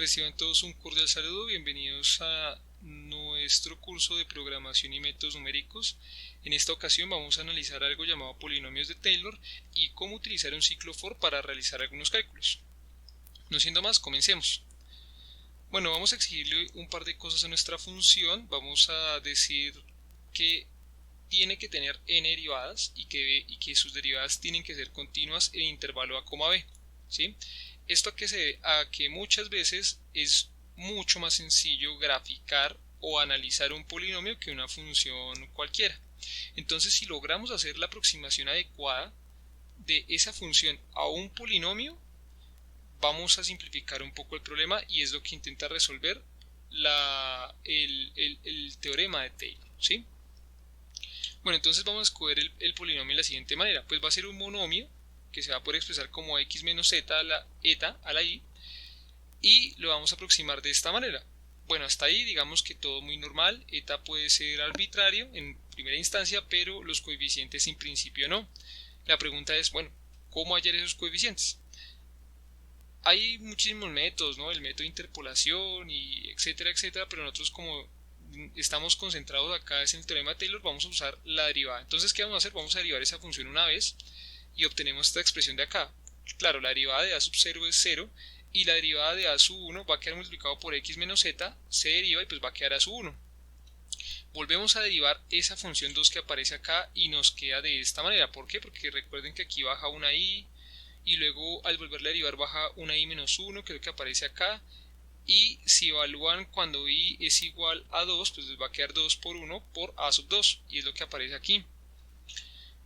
Reciban todos un cordial saludo, bienvenidos a nuestro curso de programación y métodos numéricos. En esta ocasión vamos a analizar algo llamado polinomios de Taylor y cómo utilizar un ciclo for para realizar algunos cálculos. No siendo más, comencemos. Bueno, vamos a exigirle un par de cosas a nuestra función. Vamos a decir que tiene que tener n derivadas y que sus derivadas tienen que ser continuas en intervalo a, b, ¿sí? Esto que se debe a que muchas veces es mucho más sencillo graficar o analizar un polinomio que una función cualquiera. Entonces, si logramos hacer la aproximación adecuada de esa función a un polinomio, vamos a simplificar un poco el problema y es lo que intenta resolver el teorema de Taylor, ¿sí? Bueno, entonces vamos a escoger el polinomio de la siguiente manera. Pues va a ser un monomio que se va a poder expresar como x menos eta a la i, y lo vamos a aproximar de esta manera. Bueno, hasta ahí digamos que todo muy normal. Eta puede ser arbitrario en primera instancia, pero los coeficientes en principio no. La pregunta es, bueno, ¿cómo hallar esos coeficientes? Hay muchísimos métodos, ¿no? El método de interpolación y etcétera, etcétera, pero nosotros como estamos concentrados acá en el teorema de Taylor, vamos a usar la derivada. Entonces, ¿qué vamos a hacer? Vamos a derivar esa función una vez y obtenemos esta expresión de acá. Claro, la derivada de a sub 0 es 0 y la derivada de a sub 1 va a quedar multiplicado por x menos z, se deriva y pues va a quedar a sub 1. Volvemos a derivar esa función 2 que aparece acá y nos queda de esta manera. ¿Por qué? Porque recuerden que aquí baja una i y luego al volverle a derivar baja una i menos 1, que es lo que aparece acá. Y si evalúan cuando i es igual a 2, pues les va a quedar 2 por 1 por a sub 2, y es lo que aparece aquí.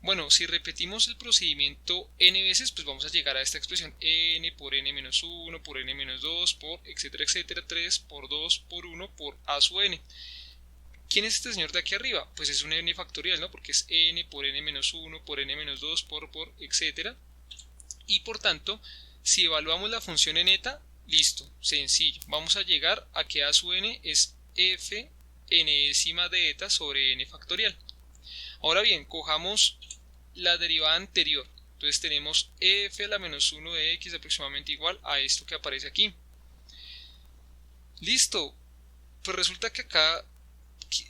Bueno, si repetimos el procedimiento n veces, pues vamos a llegar a esta expresión n por n menos 1, por n menos 2, por etcétera, etcétera, 3 por 2 por 1 por a sub n. ¿Quién es este señor de aquí arriba? Pues es un n factorial, ¿no? Porque es n por n menos 1, por n menos 2, por etcétera. Y por tanto, si evaluamos la función en eta, listo, sencillo. Vamos a llegar a que a sub n es f enésima de eta sobre n factorial. Ahora bien, cojamos la derivada anterior. Entonces tenemos f a la menos 1 de x aproximadamente igual a esto que aparece aquí. Listo. Pues resulta que acá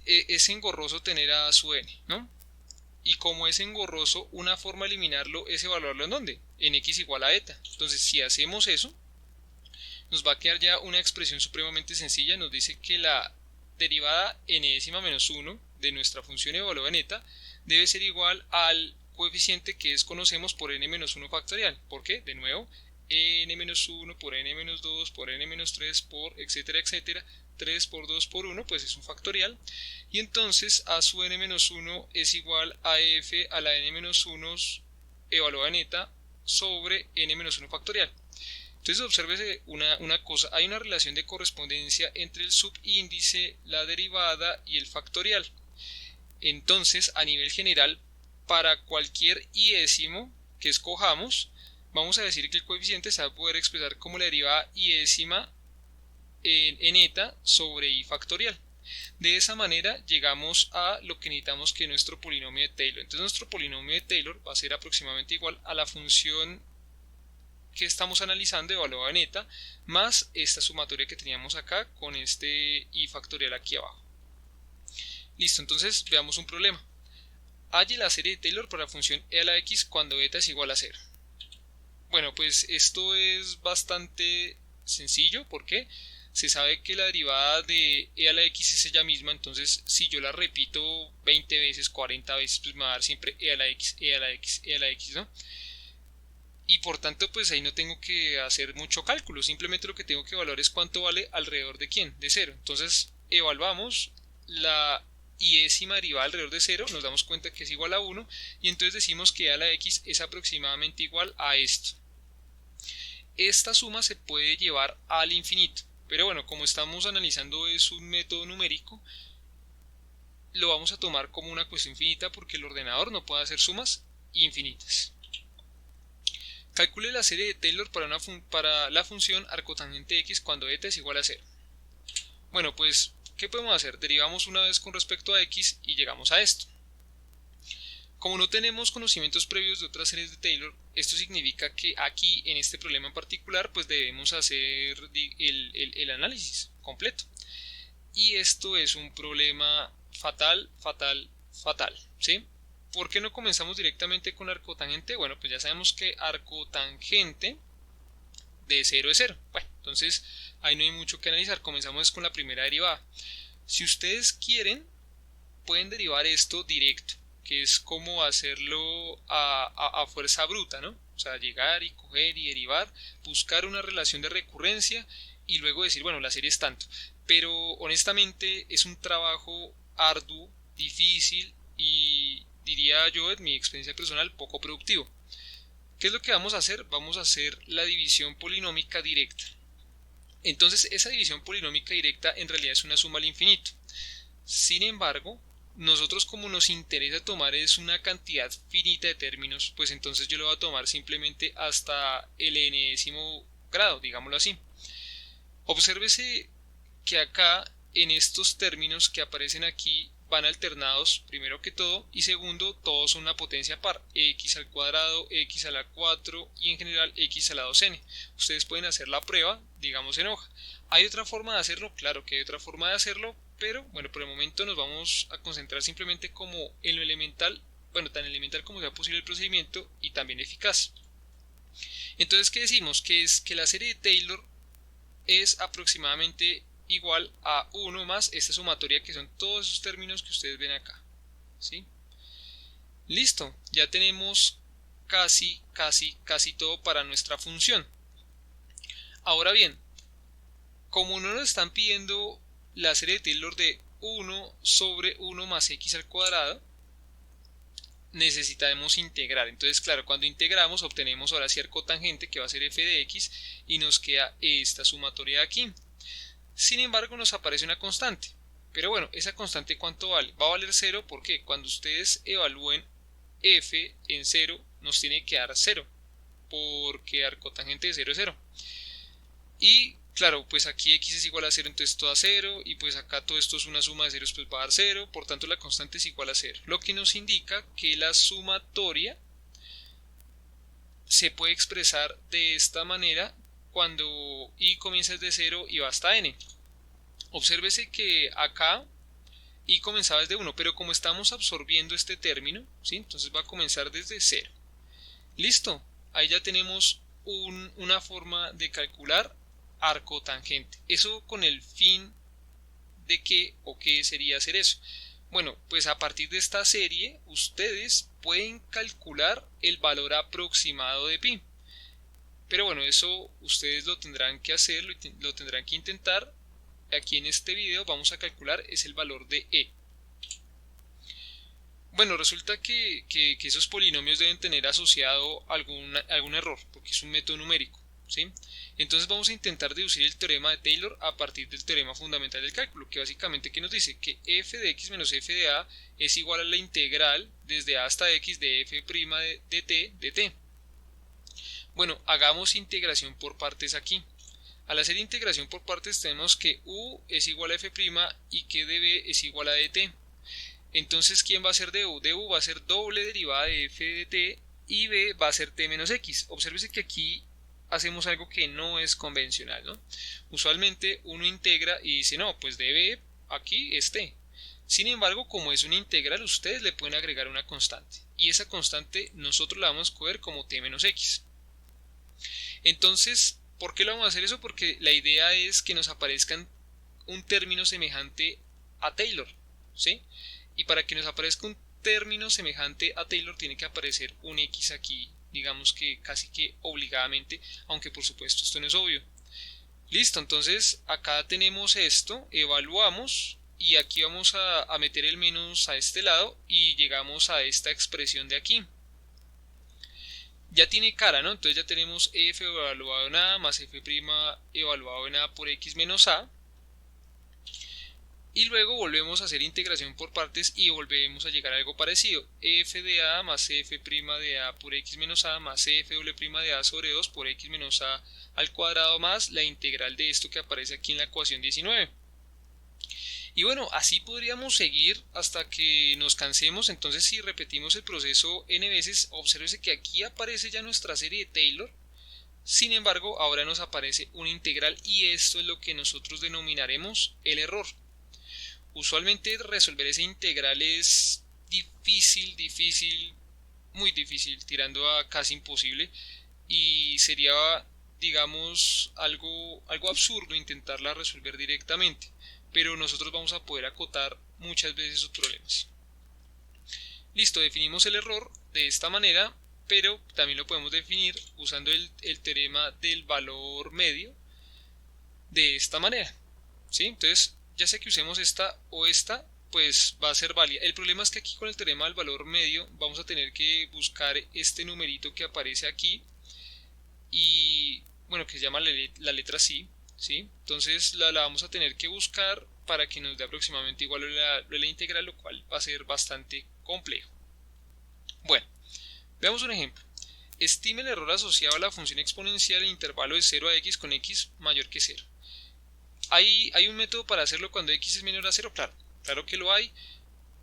es engorroso tener a sub n, ¿no? Y como es engorroso, una forma de eliminarlo es evaluarlo en ¿dónde? En x igual a eta. Entonces, si hacemos eso, nos va a quedar ya una expresión supremamente sencilla. Nos dice que la derivada enésima menos 1 de nuestra función evaluada en eta debe ser igual al coeficiente que desconocemos por n menos 1 factorial. ¿Por qué? De nuevo, n menos 1 por n menos 2 por n menos 3 por etcétera, etcétera. 3 por 2 por 1 pues es un factorial, y entonces a sub n menos 1 es igual a f a la n menos 1 evaluada en eta sobre n menos 1 factorial. Entonces obsérvese una cosa, hay una relación de correspondencia entre el subíndice, la derivada y el factorial. Entonces, a nivel general, para cualquier iésimo que escojamos, vamos a decir que el coeficiente se va a poder expresar como la derivada iésima en eta sobre i factorial. De esa manera llegamos a lo que necesitamos, que es nuestro polinomio de Taylor. Entonces nuestro polinomio de Taylor va a ser aproximadamente igual a la función que estamos analizando evaluada en eta más esta sumatoria que teníamos acá con este i factorial aquí abajo. Listo, entonces veamos un problema. Halle la serie de Taylor para la función e a la x cuando eta es igual a 0. Bueno, pues esto es bastante sencillo. ¿Por qué? Se sabe que la derivada de e a la x es ella misma, entonces si yo la repito 20 veces, 40 veces, pues me va a dar siempre e a la x, e a la x, e a la x, ¿no? Y por tanto, pues ahí no tengo que hacer mucho cálculo, simplemente lo que tengo que evaluar es cuánto vale alrededor de ¿quién? De 0. Entonces evaluamos la iésima derivada alrededor de 0, nos damos cuenta que es igual a 1, y entonces decimos que e a la x es aproximadamente igual a esto. Esta suma se puede llevar al infinito. Pero bueno, como estamos analizando es un método numérico, lo vamos a tomar como una cuestión finita porque el ordenador no puede hacer sumas infinitas. Calcule la serie de Taylor para la función arcotangente x cuando eta es igual a 0. Bueno, pues, ¿qué podemos hacer? Derivamos una vez con respecto a x y llegamos a esto. Como no tenemos conocimientos previos de otras series de Taylor, esto significa que aquí en este problema en particular pues debemos hacer el análisis completo. Y esto es un problema fatal, fatal, fatal, ¿sí? ¿Por qué no comenzamos directamente con arcotangente? Bueno, pues ya sabemos que arcotangente de 0 es 0. Bueno, entonces ahí no hay mucho que analizar. Comenzamos con la primera derivada. Si ustedes quieren, pueden derivar esto directo, que es como hacerlo a fuerza bruta, ¿no? O sea, llegar y coger y derivar, buscar una relación de recurrencia y luego decir, bueno, la serie es tanto. Pero honestamente es un trabajo arduo, difícil y diría yo en mi experiencia personal poco productivo. ¿Qué es lo que vamos a hacer? Vamos a hacer la división polinómica directa. Entonces esa división polinómica directa en realidad es una suma al infinito. Sin embargo, nosotros como nos interesa tomar es una cantidad finita de términos, pues entonces yo lo voy a tomar simplemente hasta el enésimo grado, digámoslo así. Obsérvese que acá en estos términos que aparecen aquí van alternados primero que todo y segundo todos son una potencia par, x al cuadrado, x a la 4 y en general x a la 2n. Ustedes pueden hacer la prueba, digamos en hoja. ¿Hay otra forma de hacerlo? Claro que hay otra forma de hacerlo, pero bueno, por el momento nos vamos a concentrar simplemente como en lo elemental, bueno, tan elemental como sea posible el procedimiento y también eficaz. Entonces, ¿qué decimos? Que es que la serie de Taylor es aproximadamente igual a 1 más esta sumatoria que son todos esos términos que ustedes ven acá, ¿sí? Listo, ya tenemos casi todo para nuestra función. Ahora bien, como no nos están pidiendo la serie de Taylor de 1 sobre 1 más x al cuadrado, necesitaremos integrar. Entonces, claro, cuando integramos obtenemos ahora sí arcotangente, que va a ser f de x, y nos queda esta sumatoria de aquí. Sin embargo, nos aparece una constante. Pero bueno, ¿esa constante cuánto vale? Va a valer 0 porque cuando ustedes evalúen f en 0, nos tiene que dar 0. Porque arcotangente de 0 es 0. Y claro, pues aquí x es igual a 0, entonces todo a 0. Y pues acá todo esto es una suma de ceros, pues va a dar 0. Por tanto, la constante es igual a 0. Lo que nos indica que la sumatoria se puede expresar de esta manera cuando i comienza desde 0 y va hasta n. Obsérvese que acá i comenzaba desde 1, pero como estamos absorbiendo este término, ¿sí? Entonces va a comenzar desde 0. Listo, ahí ya tenemos una forma de calcular arcotangente. Eso con el fin de qué o qué sería hacer eso. Bueno, pues a partir de esta serie ustedes pueden calcular el valor aproximado de pi. Pero bueno, eso ustedes lo tendrán que hacer, lo tendrán que intentar. Aquí en este video vamos a calcular es el valor de e. Bueno, resulta que esos polinomios deben tener asociado algún error, porque es un método numérico, ¿sí? Entonces vamos a intentar deducir el teorema de Taylor a partir del teorema fundamental del cálculo, que básicamente ¿qué nos dice? Que f de x menos f de a es igual a la integral desde a hasta x de f' de t de t. Bueno, hagamos integración por partes aquí. Al hacer integración por partes tenemos que u es igual a f' y que db es igual a dt. Entonces, ¿quién va a ser du? Du va a ser doble derivada de f de t y b va a ser t menos x. Obsérvese que aquí hacemos algo que no es convencional, ¿no? Usualmente uno integra y dice, no, pues db aquí es t. Sin embargo, como es una integral, ustedes le pueden agregar una constante. Y esa constante nosotros la vamos a coger como t menos x. Entonces, ¿por qué lo vamos a hacer eso? Porque la idea es que nos aparezca un término semejante a Taylor, ¿sí? Y para que nos aparezca un término semejante a Taylor tiene que aparecer un x aquí, digamos que casi que obligadamente, aunque por supuesto esto no es obvio. Listo, entonces acá tenemos esto, evaluamos y aquí vamos a meter el menos a este lado y llegamos a esta expresión de aquí. Ya tiene cara, ¿no? Entonces ya tenemos f evaluado en a más f' evaluado en a por x menos a. Y luego volvemos a hacer integración por partes y volvemos a llegar a algo parecido. F de a más f' de a por x menos a más f w' de a sobre 2 por x menos a al cuadrado más la integral de esto que aparece aquí en la ecuación 19. Y bueno, así podríamos seguir hasta que nos cansemos. Entonces, si repetimos el proceso n veces, obsérvese que aquí aparece ya nuestra serie de Taylor. Sin embargo, ahora nos aparece una integral y esto es lo que nosotros denominaremos el error. Usualmente resolver esa integral es difícil, muy difícil, tirando a casi imposible, y sería, digamos, algo absurdo intentarla resolver directamente, pero nosotros vamos a poder acotar muchas veces sus problemas. Listo, definimos el error de esta manera, pero también lo podemos definir usando el teorema del valor medio de esta manera, ¿sí? Entonces, ya sea que usemos esta o esta, pues va a ser válida. El problema es que aquí con el teorema del valor medio vamos a tener que buscar este numerito que aparece aquí y, bueno, que se llama la letra C, ¿sí? Entonces la vamos a tener que buscar para que nos dé aproximadamente igual a la integral, lo cual va a ser bastante complejo. Bueno, veamos un ejemplo. Estime el error asociado a la función exponencial en intervalo de 0 a x con x mayor que 0. ¿Hay un método para hacerlo cuando x es menor a 0? Claro que lo hay,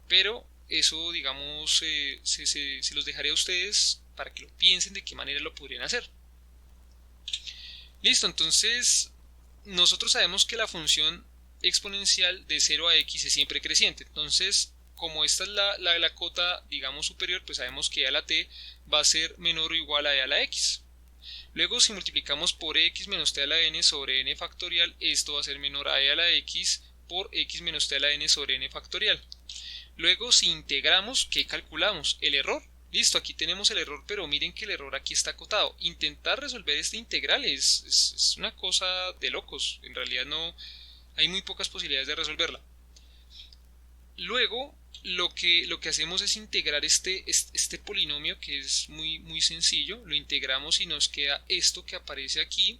pero eso, digamos, se los dejaré a ustedes para que lo piensen de qué manera lo podrían hacer. Listo, entonces nosotros sabemos que la función exponencial de 0 a x es siempre creciente. Entonces, como esta es la cota, digamos, superior, pues sabemos que e a la t va a ser menor o igual a e a la x. Luego, si multiplicamos por x menos t a la n sobre n factorial, esto va a ser menor a e a la x por x menos t a la n sobre n factorial. Luego, si integramos, ¿qué calculamos? El error. Listo, aquí tenemos el error, pero miren que el error aquí está acotado. Intentar resolver esta integral es una cosa de locos. En realidad no hay muy pocas posibilidades de resolverla. Luego, lo que hacemos es integrar este polinomio, que es muy sencillo. Lo integramos y nos queda esto que aparece aquí.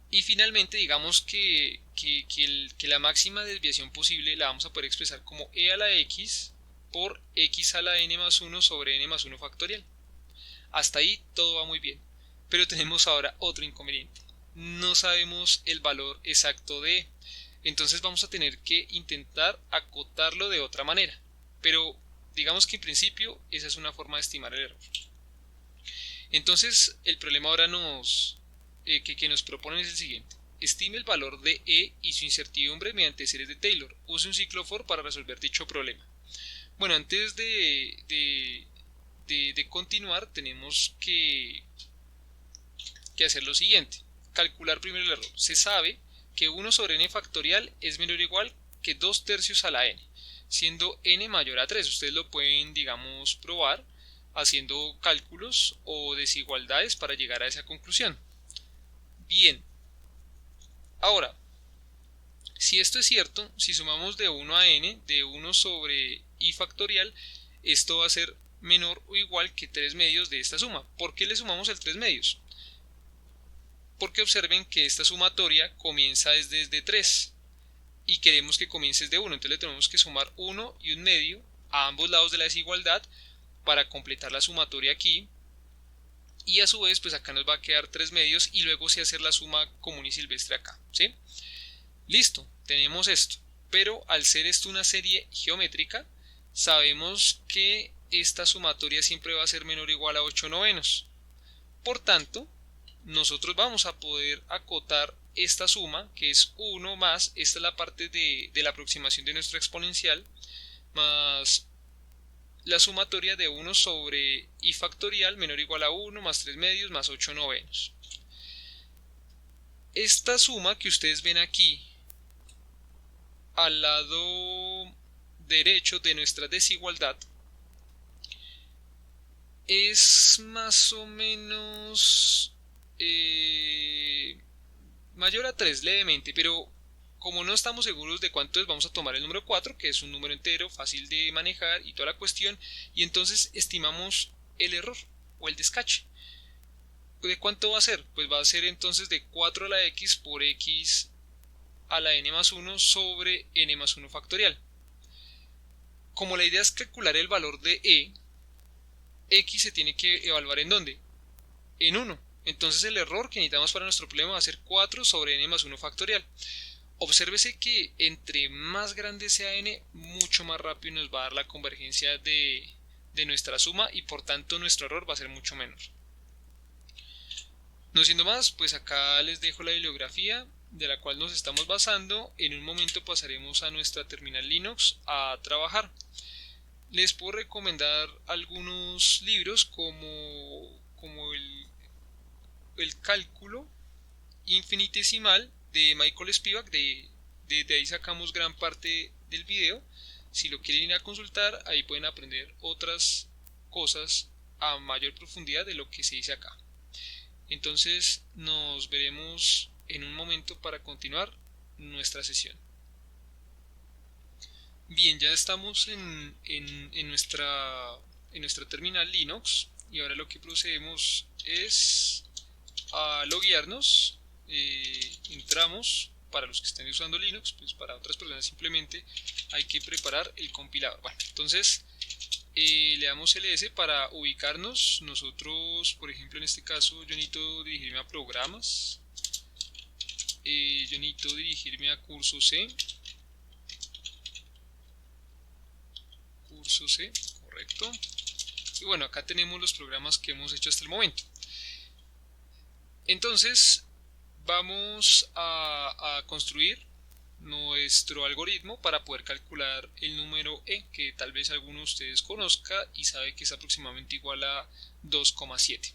Y finalmente, digamos que la máxima desviación posible la vamos a poder expresar como e a la x por x a la n más 1 sobre n más 1 factorial. Hasta ahí todo va muy bien, pero tenemos ahora otro inconveniente. No sabemos el valor exacto de e. Entonces vamos a tener que intentar acotarlo de otra manera, pero digamos que en principio esa es una forma de estimar el error. Entonces el problema ahora que nos proponen es el siguiente. Estime el valor de e y su incertidumbre mediante series de Taylor. Use un ciclo for para resolver dicho problema. Bueno, antes de continuar tenemos que hacer lo siguiente. Calcular primero el error. Se sabe que 1 sobre n factorial es menor o igual que 2 tercios a la n, siendo n mayor a 3. Ustedes lo pueden, digamos, probar haciendo cálculos o desigualdades para llegar a esa conclusión. Bien, ahora, si esto es cierto, si sumamos de 1 a n, de 1 sobre i factorial, esto va a ser menor o igual que 3 medios de esta suma. ¿Por qué le sumamos el 3 medios? Porque observen que esta sumatoria comienza desde 3 y queremos que comience desde 1, entonces le tenemos que sumar 1 y 1 medio a ambos lados de la desigualdad para completar la sumatoria aquí, y a su vez pues acá nos va a quedar 3 medios y luego sí hacer la suma común y silvestre acá, ¿sí? Listo, tenemos esto, pero al ser esto una serie geométrica sabemos que esta sumatoria siempre va a ser menor o igual a 8 novenos. Por tanto, nosotros vamos a poder acotar esta suma, que es 1 más, esta es la parte de la aproximación de nuestro exponencial, más la sumatoria de 1 sobre i factorial menor o igual a 1 más 3 medios más 8 novenos. Esta suma que ustedes ven aquí al lado derecho de nuestra desigualdad es más o menos mayor a 3 levemente, pero como no estamos seguros de cuánto es, vamos a tomar el número 4, que es un número entero, fácil de manejar y toda la cuestión, y entonces estimamos el error o el descache. ¿De cuánto va a ser? Pues va a ser entonces de 4 a la x por x a la n más 1 sobre n más 1 factorial. Como la idea es calcular el valor de e, x se tiene que evaluar ¿en dónde? En 1. Entonces el error que necesitamos para nuestro problema va a ser 4 sobre n más 1 factorial. Obsérvese que entre más grande sea n, mucho más rápido nos va a dar la convergencia de nuestra suma y por tanto nuestro error va a ser mucho menor. No siendo más, pues acá les dejo la bibliografía de la cual nos estamos basando. En un momento pasaremos a nuestra terminal Linux a trabajar. Les puedo recomendar algunos libros como el cálculo infinitesimal de Michael Spivak. De ahí sacamos gran parte del video. Si lo quieren ir a consultar, ahí pueden aprender otras cosas a mayor profundidad de lo que se dice acá. Entonces nos veremos en un momento para continuar nuestra sesión. Bien, ya estamos en nuestra terminal Linux y ahora lo que procedemos es a loguearnos. Entramos, para los que estén usando Linux, pues para otras personas simplemente hay que preparar el compilador. Bueno, entonces le damos ls para ubicarnos. Nosotros, por ejemplo, en este caso yo necesito dirigirme a programas, yo necesito dirigirme a curso C, correcto. Y bueno, acá tenemos los programas que hemos hecho hasta el momento. Entonces vamos a construir nuestro algoritmo para poder calcular el número e, que tal vez alguno de ustedes conozca y sabe que es aproximadamente igual a 2,7.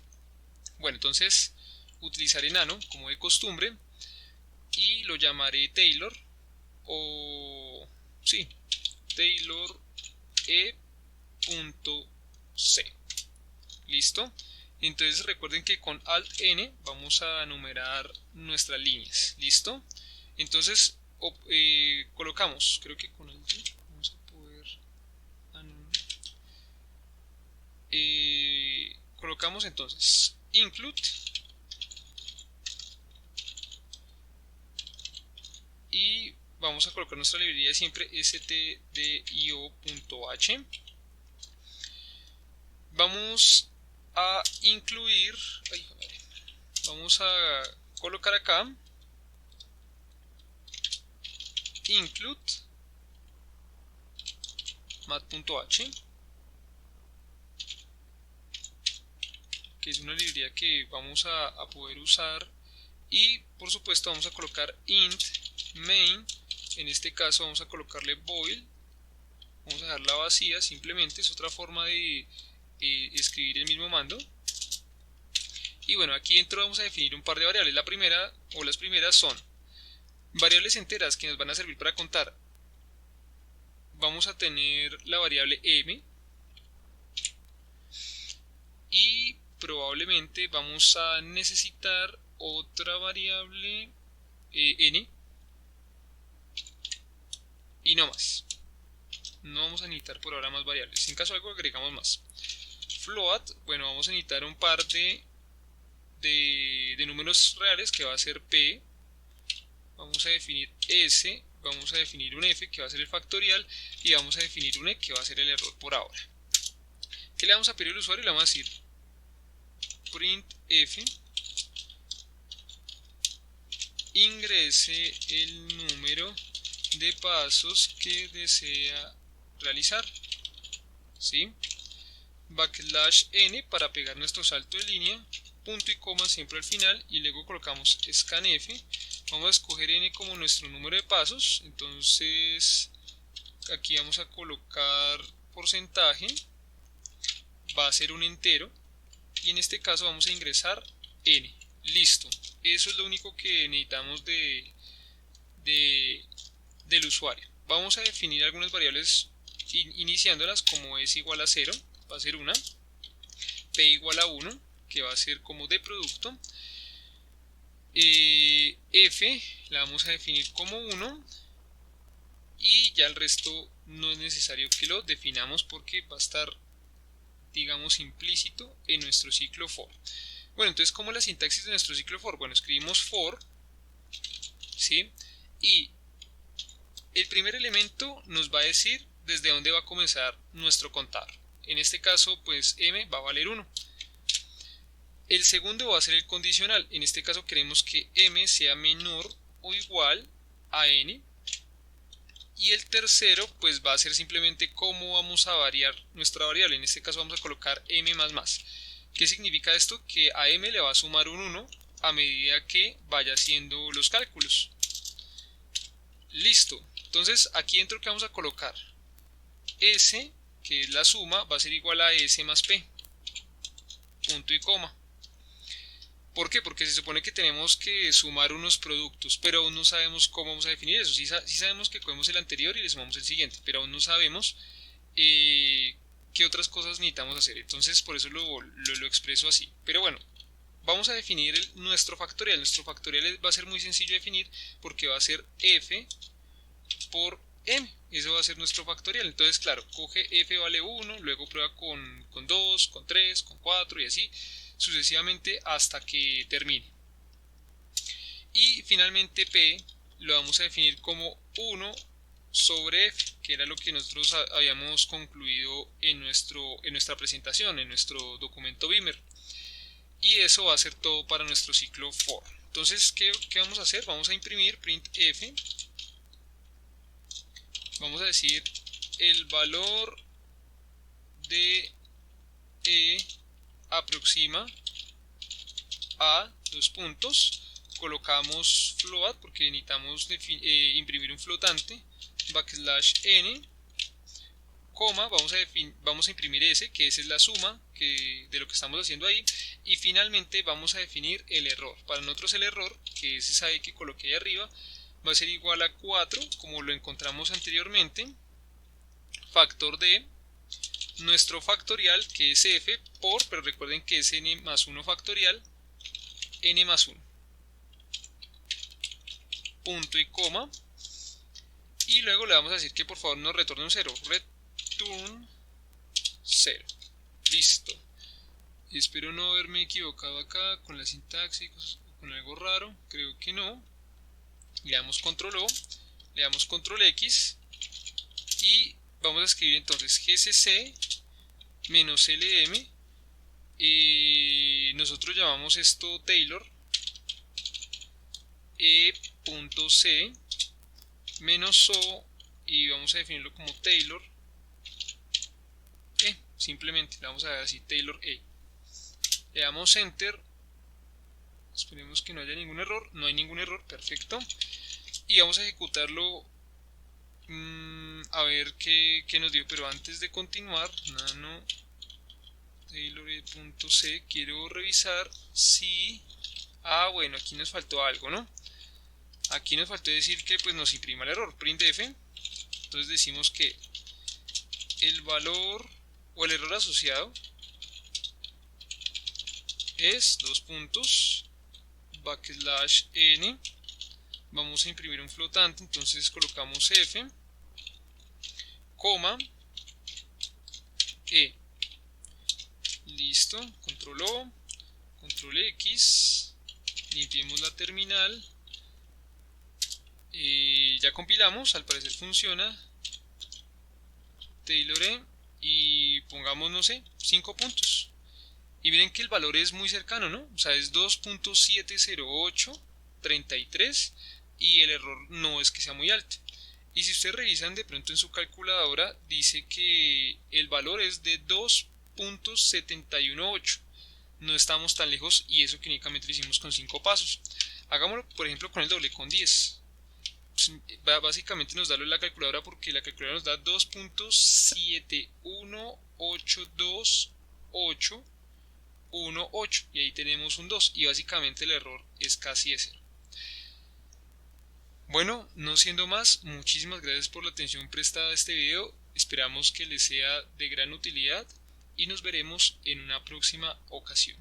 Bueno, entonces utilizaré nano como de costumbre y lo llamaré Taylor, o sí, Taylor e.c. ¿Listo? Entonces recuerden que con Alt N vamos a numerar nuestras líneas. ¿Listo? Entonces colocamos, creo que con Alt G vamos a poder colocamos entonces include y vamos a colocar nuestra librería de siempre stdio.h. Vamos a incluir, vamos a colocar acá include mat.h, que es una librería que vamos a poder usar, y por supuesto vamos a colocar int main. En este caso vamos a colocarle void, vamos a dejarla vacía, simplemente es otra forma de escribir el mismo mando. Y bueno, aquí dentro vamos a definir un par de variables. La primera, o las primeras, son variables enteras que nos van a servir para contar. Vamos a tener la variable m y probablemente vamos a necesitar otra variable n y no más. No vamos a necesitar por ahora más variables. En caso de algo agregamos más. Float, bueno, vamos a necesitar un par de números reales que va a ser p. Vamos a definir s, vamos a definir un f que va a ser el factorial y vamos a definir un e que va a ser el error por ahora. ¿Qué le vamos a pedir al usuario? Le vamos a decir printf ingrese el número de pasos que desea realizar, ¿sí? Backslash n para pegar nuestro salto de línea, punto y coma siempre al final, y luego colocamos scanf. Vamos a escoger n como nuestro número de pasos, entonces aquí vamos a colocar porcentaje, va a ser un entero, y en este caso vamos a ingresar n. Listo, eso es lo único que necesitamos del usuario. Vamos a definir algunas variables iniciándolas, como es igual a 0, va a ser una, p igual a 1, que va a ser como de producto, f la vamos a definir como 1 y ya el resto no es necesario que lo definamos porque va a estar, digamos, implícito en nuestro ciclo for. Bueno, entonces, ¿cómo es la sintaxis de nuestro ciclo for? Bueno, escribimos for, ¿sí? Y el primer elemento nos va a decir desde dónde va a comenzar nuestro contar. En este caso, pues m va a valer 1. El segundo va a ser el condicional. En este caso queremos que m sea menor o igual a n. Y el tercero pues va a ser simplemente cómo vamos a variar nuestra variable. En este caso vamos a colocar m más más. ¿Qué significa esto? Que a m le va a sumar un 1 a medida que vaya haciendo los cálculos. Listo. Entonces aquí dentro que vamos a colocar s, que es la suma, va a ser igual a s más p. Punto y coma. ¿Por qué? Porque se supone que tenemos que sumar unos productos, pero aún no sabemos cómo vamos a definir eso. Sí sabemos que cogemos el anterior y le sumamos el siguiente, pero aún no sabemos qué otras cosas necesitamos hacer. Entonces por eso lo expreso así. Pero bueno, vamos a definir nuestro factorial. Nuestro factorial va a ser muy sencillo de definir porque va a ser f por m. Eso va a ser nuestro factorial. Entonces claro, coge f vale 1, luego prueba con 2, con 3, con 4 y así sucesivamente hasta que termine. Y finalmente p lo vamos a definir como 1 sobre f, que era lo que nosotros habíamos concluido en nuestra presentación, en nuestro documento Beamer. Y eso va a ser todo para nuestro ciclo for. Entonces, ¿qué vamos a hacer? Vamos a imprimir printf. Vamos a decir el valor de e aproxima a dos puntos, colocamos float porque necesitamos imprimir un flotante, backslash n, coma, vamos a imprimir s, que esa es la suma de lo que estamos haciendo ahí, y finalmente vamos a definir el error. Para nosotros el error, que es esa e que coloqué ahí arriba, va a ser igual a 4, como lo encontramos anteriormente, factor de nuestro factorial, que es f, por, pero recuerden que es n más 1 factorial, n más 1. Punto y coma. Y luego le vamos a decir que por favor nos retorne un 0. Return 0. Listo. Espero no haberme equivocado acá con la sintaxis o con algo raro. Creo que no. Le damos control O. Le damos control X. Y vamos a escribir entonces gcc menos lm. Nosotros llamamos esto Taylor. E.c menos o, y vamos a definirlo como Taylor E. Simplemente le vamos a dar así Taylor E. Le damos Enter. Esperemos que no haya ningún error. No hay ningún error, perfecto. Y vamos a ejecutarlo a ver qué nos dio. Pero antes de continuar, nano Taylor E.c, quiero revisar si... bueno, aquí nos faltó algo, ¿no? Aquí nos faltó decir que pues nos imprima el error, printf. Entonces decimos que el valor o el error asociado es dos puntos backslash n. Vamos a imprimir un flotante, entonces colocamos f, coma, e. Listo, control O, control X, limpiemos la terminal. Ya compilamos, al parecer funciona. Taylor E, y pongamos, no sé, 5 puntos. Y miren que el valor es muy cercano, ¿no? O sea, es 2.70833 y el error no es que sea muy alto. Y si ustedes revisan de pronto en su calculadora, dice que el valor es de 2.718. No estamos tan lejos, y eso que únicamente lo hicimos con 5 pasos. Hagámoslo, por ejemplo, con el doble, con 10. Básicamente nos da lo de la calculadora, porque la calculadora nos da 2.7182818, y ahí tenemos un 2, y básicamente el error es casi de 0. Bueno, no siendo más, muchísimas gracias por la atención prestada a este video. Esperamos que les sea de gran utilidad y nos veremos en una próxima ocasión.